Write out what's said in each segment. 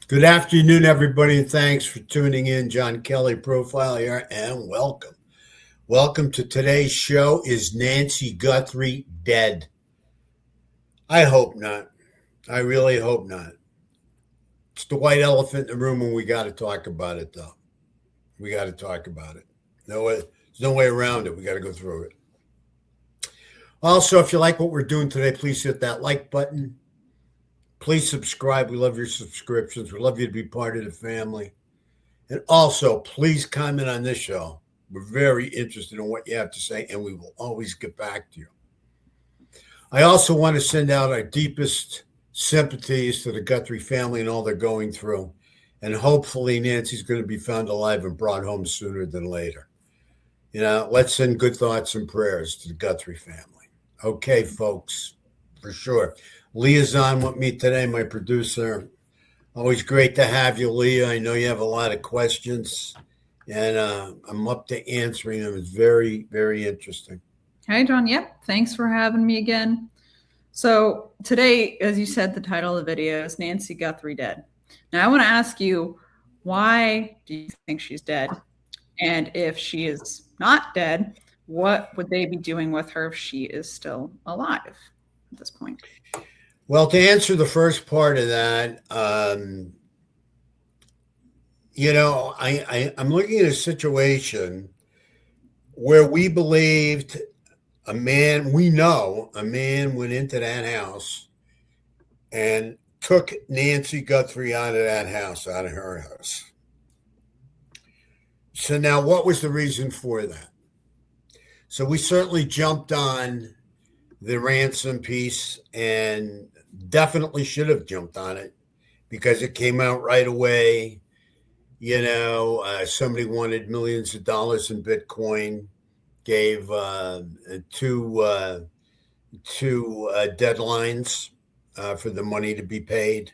Good afternoon, everybody, and thanks for tuning in. John Kelly Profile here, and welcome. Welcome to today's show. Is Nancy Guthrie dead? I hope not. I really hope not. It's the white elephant in the room, and we got to talk about it, though. We got to talk about it. No way, there's no way around it. We got to go through it. Also, if you like what we're doing today, please hit that like button. Please subscribe. We love your subscriptions. We love you to be part of the family. And also, please comment on this show. We're very interested in what you have to say, and we will always get back to you. I also want to send out our deepest sympathies to the Guthrie family and all they're going through. And hopefully Nancy's going to be found alive and brought home sooner than later. Let's send good thoughts and prayers to the Guthrie family. Okay, folks, for sure. Leah's on with me today, my producer. Always great to have you, Leah. I know you have a lot of questions, and I'm up to answering them. It's very, very interesting. Hi, John. Yep. Thanks for having me again. So today, as you said, the title of the video is Nancy Guthrie Dead. Now, I want to ask you, why do you think she's dead? And if she is not dead, what would they be doing with her if she is still alive at this point? Well, to answer the first part of that, I'm looking at a situation where we believed a man went into that house and took Nancy Guthrie out of that house, out of her house. So now what was the reason for that? So we certainly jumped on the ransom piece and definitely should have jumped on it because it came out right away. Somebody wanted millions of dollars in Bitcoin, gave two deadlines for the money to be paid.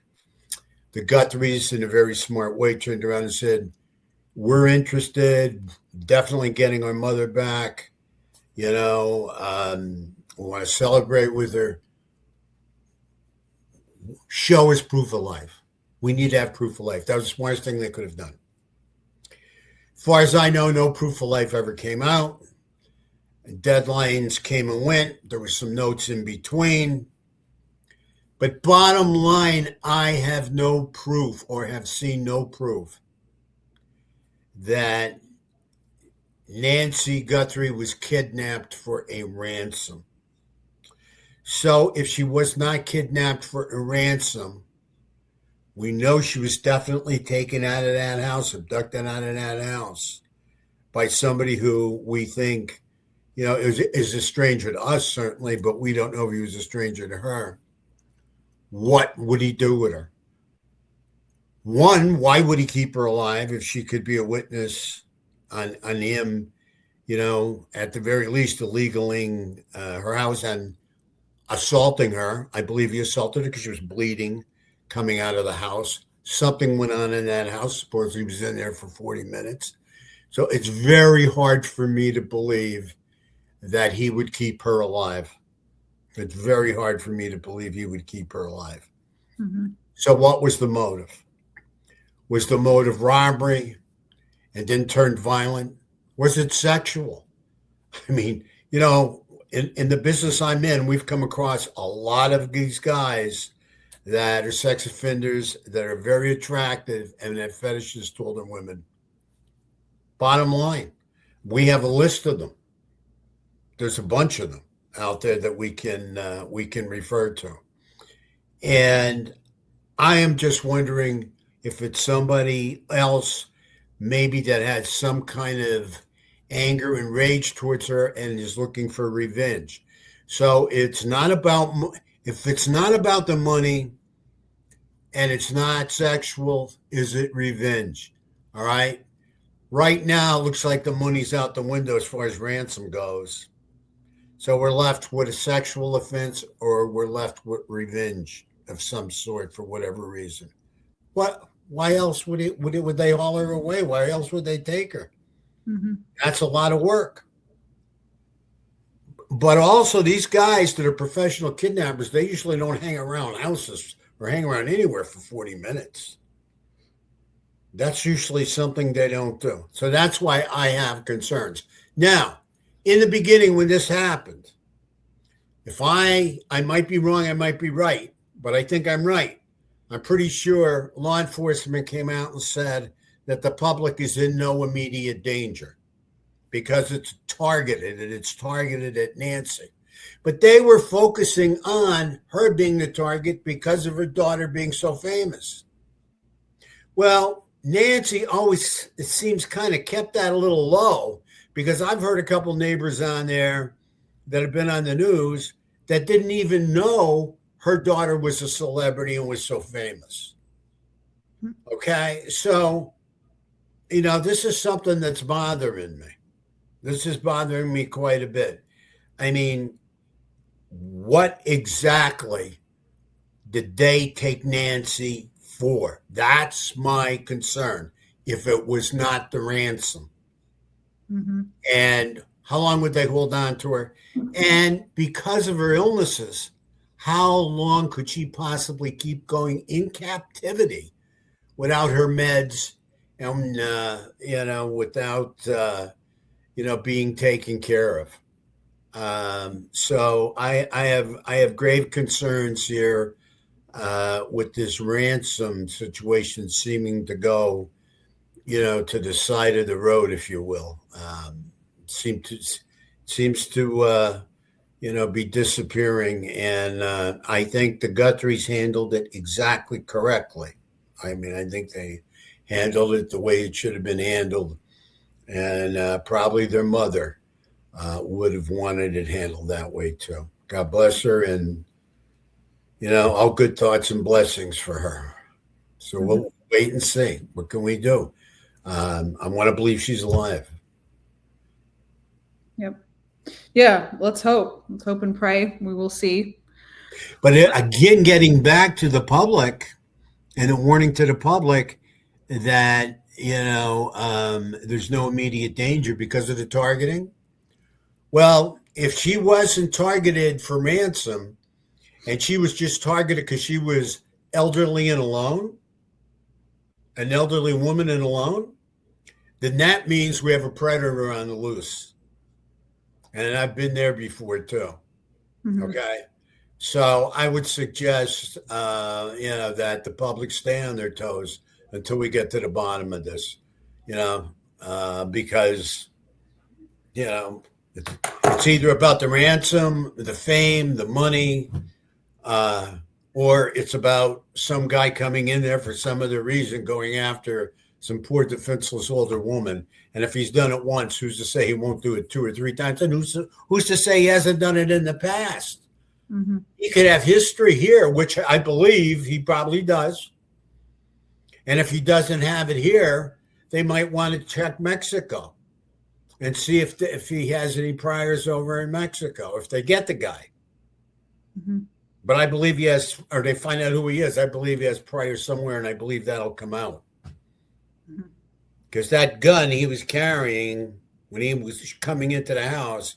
The Guthries, in a very smart way, turned around and said, we're interested, definitely getting our mother back. We want to celebrate with her. Show us proof of life. We need to have proof of life. That was the smartest thing they could have done. As far as I know, no proof of life ever came out. Deadlines came and went. There were some notes in between. But bottom line, I have no proof or have seen no proof that Nancy Guthrie was kidnapped for a ransom. So if she was not kidnapped for a ransom, we know she was definitely taken out of that house, abducted out of that house by somebody who we think, is a stranger to us, certainly, but we don't know if he was a stranger to her. What would he do with her? One, why would he keep her alive if she could be a witness on him, at the very least, illegaling her house and assaulting her? I believe he assaulted her because she was bleeding coming out of the house. Something went on in that house. Supposedly he was in there for 40 minutes. So it's very hard for me to believe that he would keep her alive. It's very hard for me to believe he would keep her alive. Mm-hmm. So what was the motive? Was the motive robbery and then turned violent? Was it sexual? I mean, in the business I'm in, we've come across a lot of these guys that are sex offenders that are very attractive and have fetishes toward their women. Bottom line, we have a list of them. There's a bunch of them out there that we can refer to. And I am just wondering if it's somebody else maybe that has some kind of anger and rage towards her and is looking for revenge. So it's not about, if it's not about the money and it's not sexual, is it revenge? All right. Right now, it looks like the money's out the window as far as ransom goes. So we're left with a sexual offense or we're left with revenge of some sort for whatever reason. Why else would they haul her away? Why else would they take her? Mm-hmm. That's a lot of work. But also these guys that are professional kidnappers, they usually don't hang around houses or hang around anywhere for 40 minutes. That's usually something they don't do. So that's why I have concerns. Now, in the beginning when this happened, if I might be wrong, I might be right, but I think I'm right. I'm pretty sure law enforcement came out and said that the public is in no immediate danger because it's targeted and it's targeted at Nancy. But they were focusing on her being the target because of her daughter being so famous. Well, Nancy always, it seems, kind of kept that a little low because I've heard a couple neighbors on there that have been on the news that didn't even know her daughter was a celebrity and was so famous. Okay. So, this is something that's bothering me. This is bothering me quite a bit. I mean, what exactly did they take Nancy for? That's my concern. If it was not the ransom. Mm-hmm. And how long would they hold on to her? And because of her illnesses, how long could she possibly keep going in captivity without her meds and, without, being taken care of? So I have grave concerns here with this ransom situation seeming to go, to the side of the road, if you will. Seems to be disappearing, and I think the Guthries handled it exactly correctly. I mean, I think they handled it the way it should have been handled, and probably their mother would have wanted it handled that way too. God bless her, and all good thoughts and blessings for her. So we'll wait and see. What can we do? I want to believe she's alive. Yep. Yeah, let's hope. Let's hope and pray. We will see. But again, getting back to the public and a warning to the public that, there's no immediate danger because of the targeting. Well, if she wasn't targeted for ransom and she was just targeted because she was elderly and alone, an elderly woman and alone, then that means we have a predator on the loose. And I've been there before too. Mm-hmm. Okay. So I would suggest, that the public stay on their toes until we get to the bottom of this, because, it's either about the ransom, the fame, the money, or it's about some guy coming in there for some other reason going after some poor defenseless older woman. And if he's done it once, who's to say he won't do it 2 or 3 times? And who's to say he hasn't done it in the past? Mm-hmm. He could have history here, which I believe he probably does. And if he doesn't have it here, they might want to check Mexico and see if he has any priors over in Mexico, if they get the guy. Mm-hmm. But I believe he has, or they find out who he is. I believe he has priors somewhere, and I believe that'll come out. Because that gun he was carrying when he was coming into the house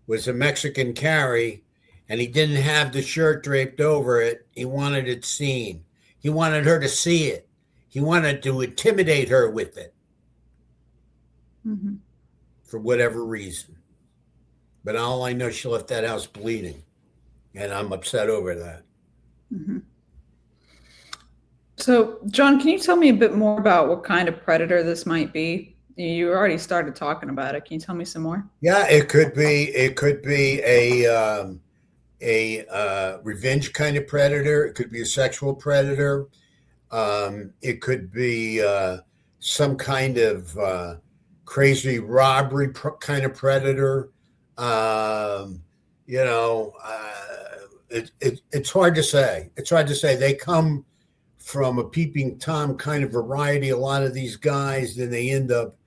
was a Mexican carry, and he didn't have the shirt draped over it. He wanted it seen. He wanted her to see it. He wanted to intimidate her with it. Mm-hmm. For whatever reason. But all I know, she left that house bleeding. And I'm upset over that. Mm-hmm. So, John, can you tell me a bit more about what kind of predator this might be? You already started talking about it. Can you tell me some more? Yeah, it could be a revenge kind of predator. It could be a sexual predator. It could be some kind of crazy robbery kind of predator. It's hard to say. It's hard to say. They come from a peeping Tom kind of variety. A lot of these guys, then they end up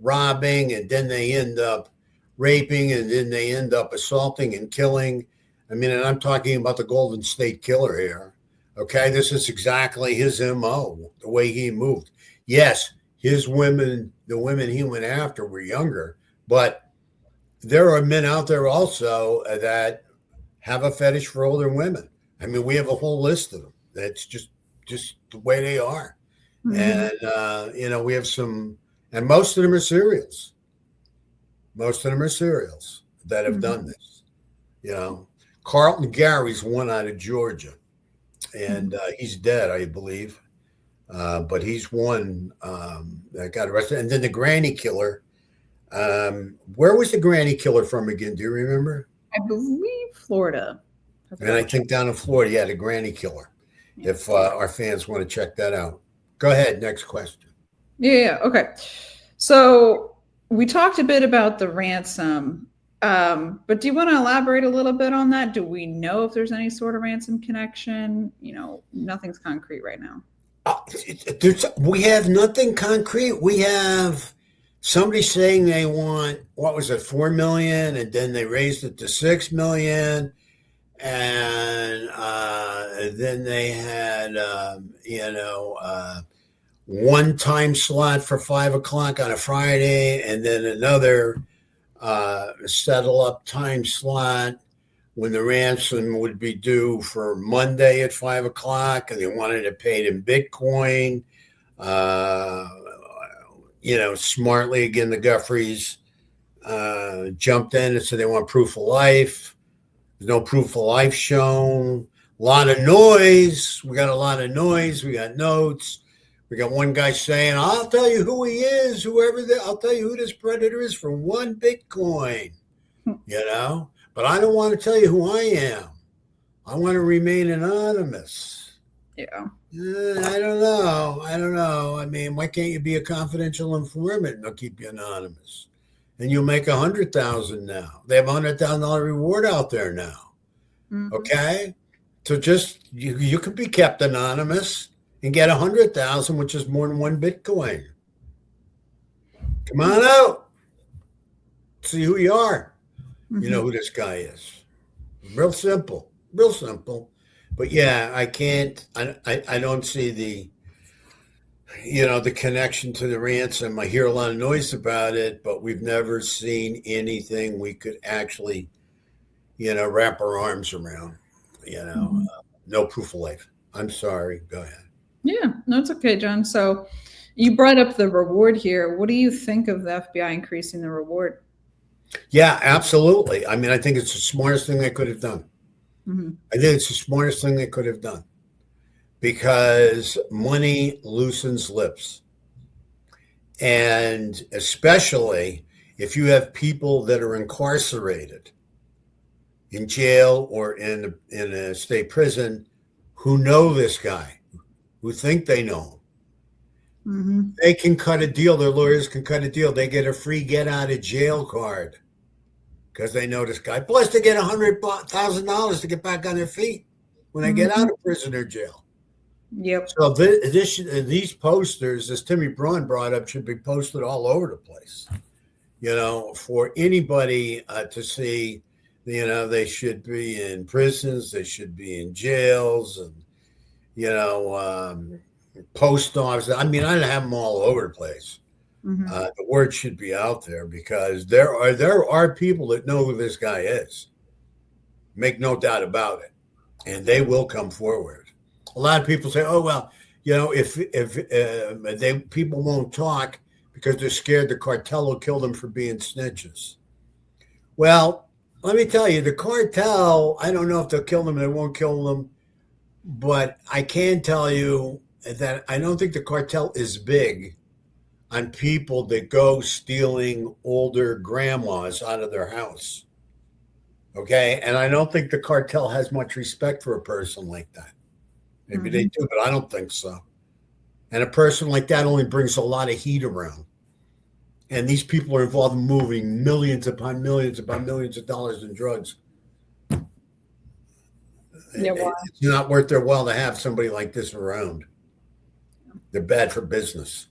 robbing, and then they end up raping, and then they end up assaulting and killing. I mean, and I'm talking about the Golden State Killer here. Okay, this is exactly his MO, the way he moved. Yes, the women he went after were younger, but there are men out there also that have a fetish for older women. I mean, we have a whole list of them. That's just the way they are. And, we have some, and most of them are serials. Most of them are serials that have done this. Carlton Gary's one out of Georgia, and he's dead, I believe. But he's one that got arrested. And then the granny killer. Where was the granny killer from again? Do you remember? I believe Florida. And I think down in Florida, yeah, the granny killer. Yeah. If our fans want to check that out. Go ahead. Next question. Yeah. Okay. So we talked a bit about the ransom, but do you want to elaborate a little bit on that? Do we know if there's any sort of ransom connection? Nothing's concrete right now. We have nothing concrete. We have somebody saying they want, what was it, $4 million, and then they raised it to $6 million, and then they had one time slot for 5 o'clock on a Friday, and then another settle up time slot when the ransom would be due for Monday at 5 o'clock, and they wanted it paid in Bitcoin. Smartly, again, the Guthries jumped in and said they want proof of life. There's no proof of life shown. A lot of noise. We got a lot of noise. We got notes. We got one guy saying, I'll tell you who he is, I'll tell you who this predator is for 1 Bitcoin, But I don't want to tell you who I am. I want to remain anonymous. Yeah. I don't know. I mean, why can't you be a confidential informant and they'll keep you anonymous? And you'll make $100,000 now. They have $100,000 reward out there now. Mm-hmm. Okay? So just, you could be kept anonymous and get $100,000, which is more than 1 Bitcoin. Come on out. See who you are. Mm-hmm. You know who this guy is. Real simple. But yeah, I don't see the connection to the ransom. I hear a lot of noise about it, but we've never seen anything we could actually, wrap our arms around, no proof of life. I'm sorry. Go ahead. Yeah, no, it's okay, John. So you brought up the reward here. What do you think of the FBI increasing the reward? Yeah, absolutely. I mean, I think it's the smartest thing they could have done. Mm-hmm. I think it's the smartest thing they could have done because money loosens lips. And especially if you have people that are incarcerated in jail or in a state prison who know this guy, who think they know him. Mm-hmm. They can cut a deal. Their lawyers can cut a deal. They get a free get out of jail card because they know this guy. Plus, they get $100,000 to get back on their feet when they get out of prison or jail. Yep. So these posters, as Timmy Braun brought up, should be posted all over the place. For anybody to see. They should be in prisons. They should be in jails, and post office. I mean, I'd have them all over the place. Mm-hmm. The word should be out there because there are people that know who this guy is. Make no doubt about it, and they will come forward. A lot of people say, "Oh well, if people won't talk because they're scared the cartel will kill them for being snitches." Well, let me tell you, the cartel. I don't know if they'll kill them. They won't kill them, but I can tell you that I don't think the cartel is big on people that go stealing older grandmas out of their house. Okay. And I don't think the cartel has much respect for a person like that. Maybe they do, but I don't think so. And a person like that only brings a lot of heat around. And these people are involved in moving millions upon millions upon millions of dollars in drugs. Yeah, wow. It's not worth their while to have somebody like this around. They're bad for business.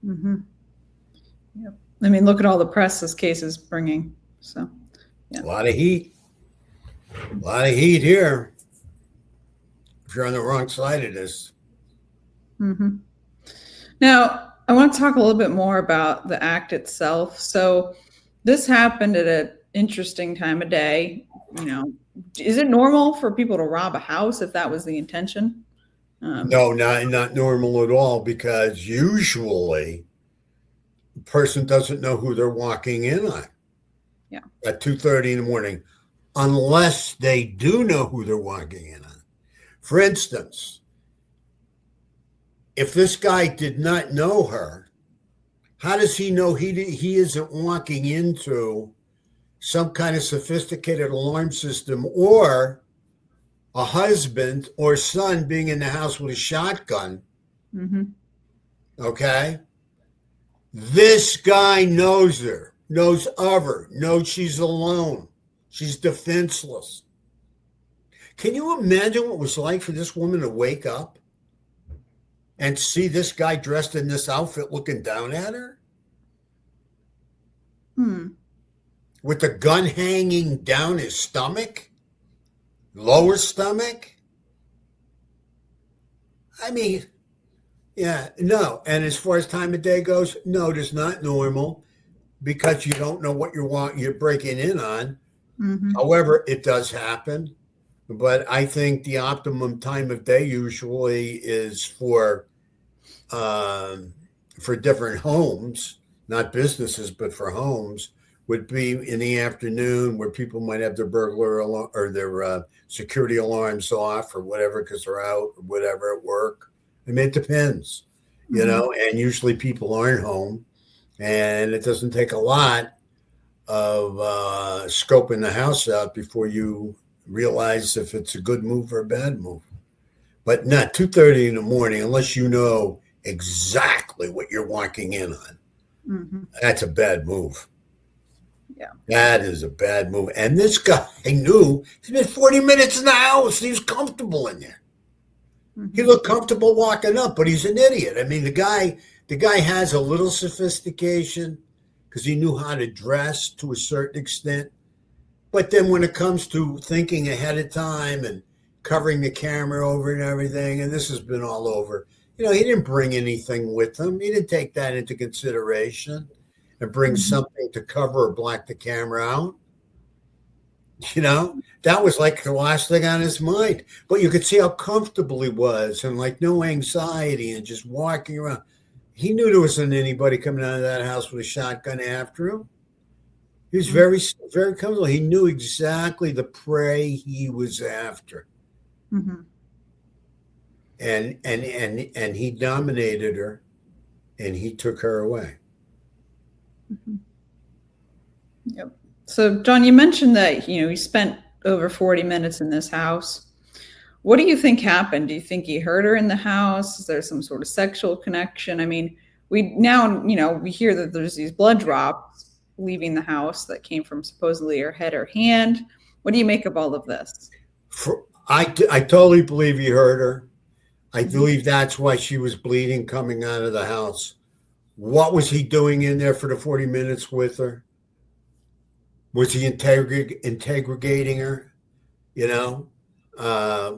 Mm-hmm. Yep. I mean, look at all the press this case is bringing. So, yeah. A lot of heat. A lot of heat here. If you're on the wrong side of this. Mm-hmm. Now, I want to talk a little bit more about the act itself. So this happened at an interesting time of day. Is it normal for people to rob a house if that was the intention? No, not normal at all, because usually the person doesn't know who they're walking in on Yeah. at 2:30 in the morning, unless they do know who they're walking in on. For instance, if this guy did not know her, how does he know he isn't walking into some kind of sophisticated alarm system, or a husband or son being in the house with a shotgun? Mm-hmm. Okay. This guy knows her, knows of her, knows she's alone. She's defenseless. Can you imagine what it was like for this woman to wake up and see this guy dressed in this outfit looking down at her? With the gun hanging down his stomach, lower stomach? I mean, yeah, no. And as far as time of day goes, no, it is not normal, because you don't know what you're breaking in on. Mm-hmm. However, it does happen. But I think the optimum time of day usually is for different homes, not businesses, but for homes, would be in the afternoon, where people might have their burglar alarm or their security alarms off or whatever, because they're out or whatever at work. I mean, it depends, you know, and usually people aren't home, and it doesn't take a lot of scoping the house out before you realize if it's a good move or a bad move. But not 2:30 in the morning, unless you know exactly what you're walking in on. Mm-hmm. That's a bad move. Yeah. That is a bad move. And this guy knew he's been 40 minutes in the house. He was comfortable in there. Mm-hmm. He looked comfortable walking up, but he's an idiot. I mean, the guy has a little sophistication because he knew how to dress to a certain extent. But then when it comes to thinking ahead of time and covering the camera over and everything, and this has been all over, he didn't bring anything with him. He didn't take that into consideration and bring something to cover or black the camera out. That was like the last thing on his mind. But you could see how comfortable he was, and like no anxiety, and just walking around. He knew there wasn't anybody coming out of that house with a shotgun after him. He was very, very comfortable. He knew exactly the prey he was after. Mm-hmm. And he dominated her, and he took her away. Mm-hmm. Yep. So, John, you mentioned that, he spent over 40 minutes in this house. What do you think happened? Do you think he hurt her in the house? Is there some sort of sexual connection? I mean, we hear that there's these blood drops leaving the house that came from supposedly her head or hand. What do you make of all of this? I totally believe he hurt her. I believe that's why she was bleeding coming out of the house. What was he doing in there for the 40 minutes with her? Was he integrating her?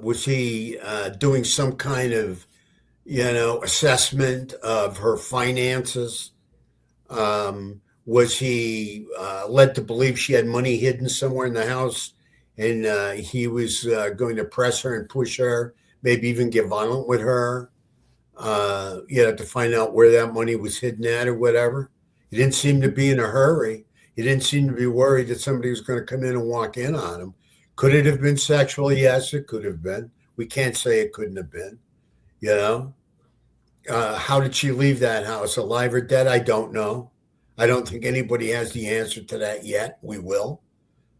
Was he doing some kind of, assessment of her finances? Was he led to believe she had money hidden somewhere in the house, and he was going to press her and push her, maybe even get violent with her, to find out where that money was hidden at or whatever? He didn't seem to be in a hurry. He didn't seem to be worried that somebody was going to come in and walk in on him. Could it have been sexual? Yes, it could have been. We can't say it couldn't have been. How did she leave that house? Alive or dead? I don't know. I don't think anybody has the answer to that yet. We will.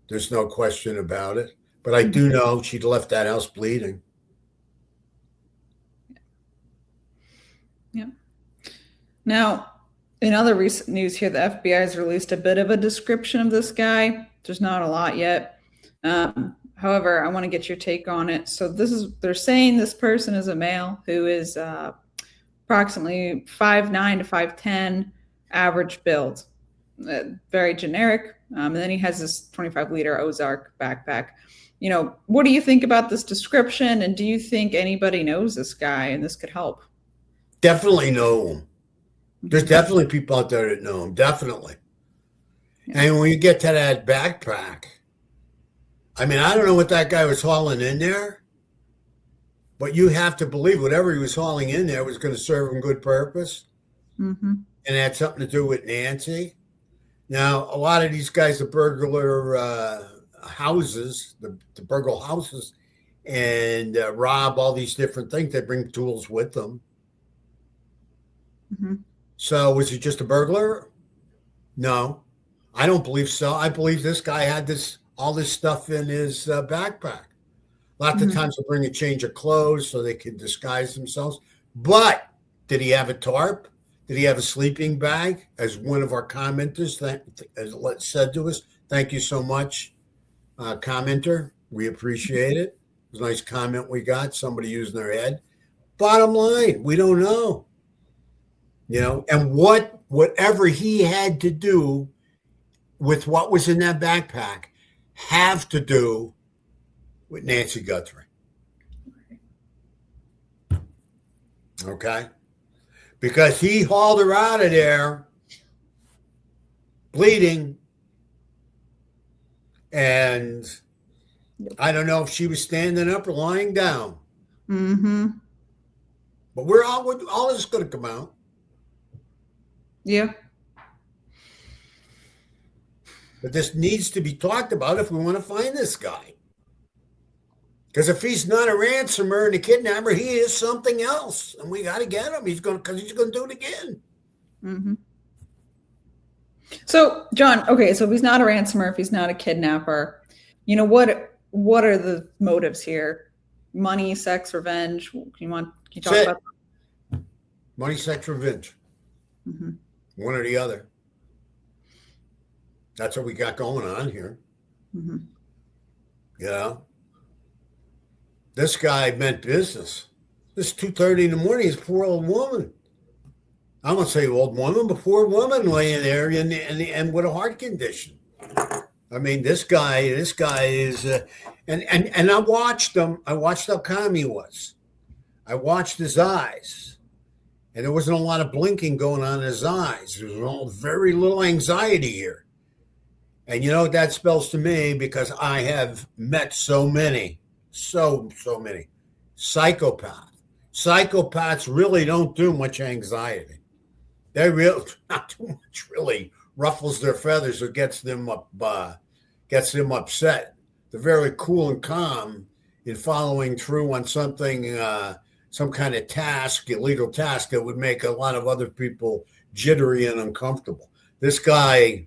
There's no question about it. But I do know she'd left that house bleeding. Yeah. Now, in other recent news here, the FBI has released a bit of a description of this guy. There's not a lot yet. However, I want to get your take on it. So they're saying this person is a male who is approximately 5'9" to 5'10", average build. Very generic. And then he has this 25-liter Ozark backpack. What do you think about this description? And do you think anybody knows this guy and this could help? Definitely know him. There's definitely people out there that know him. Definitely. Yeah. And when you get to that backpack, I mean, I don't know what that guy was hauling in there, But you have to believe whatever he was hauling in there was going to serve him good purpose. Mm-hmm. And it had something to do with Nancy. Now, a lot of these guys, the burglar houses, the burgle houses, and rob all these different things, they bring tools with them. Mm-hmm. So was he just a burglar? No, I don't believe so. I believe this guy had all this stuff in his backpack. Lots of times they bring a change of clothes so they can disguise themselves. But did he have a tarp? Did he have a sleeping bag? As one of our commenters said to us, thank you so much, commenter. We appreciate it. It was a nice comment we got. Somebody using their head. Bottom line, we don't know. And whatever he had to do with what was in that backpack have to do with Nancy Guthrie. Okay? Because he hauled her out of there bleeding. And I don't know if she was standing up or lying down. Mm-hmm. But all this is going to come out. Yeah. But this needs to be talked about if we want to find this guy. Because if he's not a ransomer and a kidnapper, he is something else, and we got to get him. He's going to do it again. Mm-hmm. So, John, okay, so if he's not a ransomer, if he's not a kidnapper, what are the motives here? Money, sex, revenge? Can you talk about that? Money, sex, revenge. Mm-hmm. One or the other. That's what we got going on here. Mm-hmm. This guy meant business. This 2:30 in the morning, his poor old woman. I'm going to say old woman, but poor woman laying there and with a heart condition. I mean, this guy is, and I watched him. I watched how calm he was. I watched his eyes. And there wasn't a lot of blinking going on in his eyes. There was very little anxiety here. And you know what that spells to me? Because I have met so many psychopaths. Psychopaths really don't do much anxiety. They really not too much really ruffles their feathers or gets them upset. They're very cool and calm in following through on something, some kind of task, illegal task that would make a lot of other people jittery and uncomfortable. This guy,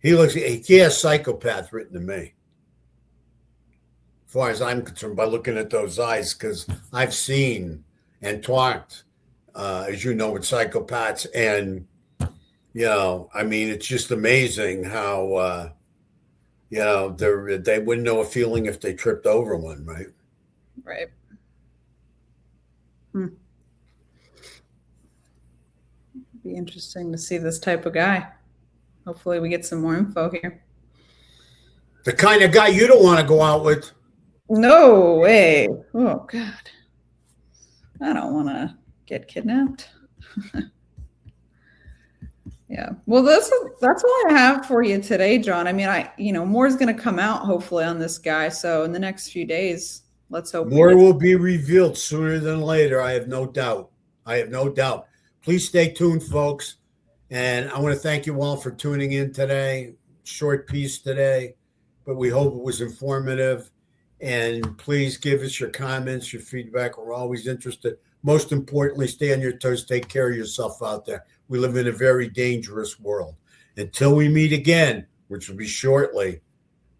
he has psychopath written to me. As far as I'm concerned, by looking at those eyes, because I've seen and talked, as you know, with psychopaths, and I mean, it's just amazing how they wouldn't know a feeling if they tripped over one, right? Right. Be interesting to see this type of guy. Hopefully, we get some more info here. The kind of guy you don't want to go out with. No way. Oh, God. I don't want to get kidnapped. Yeah. Well, that's all I have for you today, John. I mean, more is going to come out hopefully on this guy. So in the next few days, let's hope more will be revealed sooner than later. I have no doubt. Please stay tuned, folks. And I want to thank you all for tuning in today. Short piece today, but we hope it was informative. And please give us your comments, your feedback. We're always interested. Most importantly, stay on your toes. Take care of yourself out there. We live in a very dangerous world. Until we meet again, which will be shortly,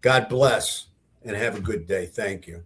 God bless and have a good day. Thank you.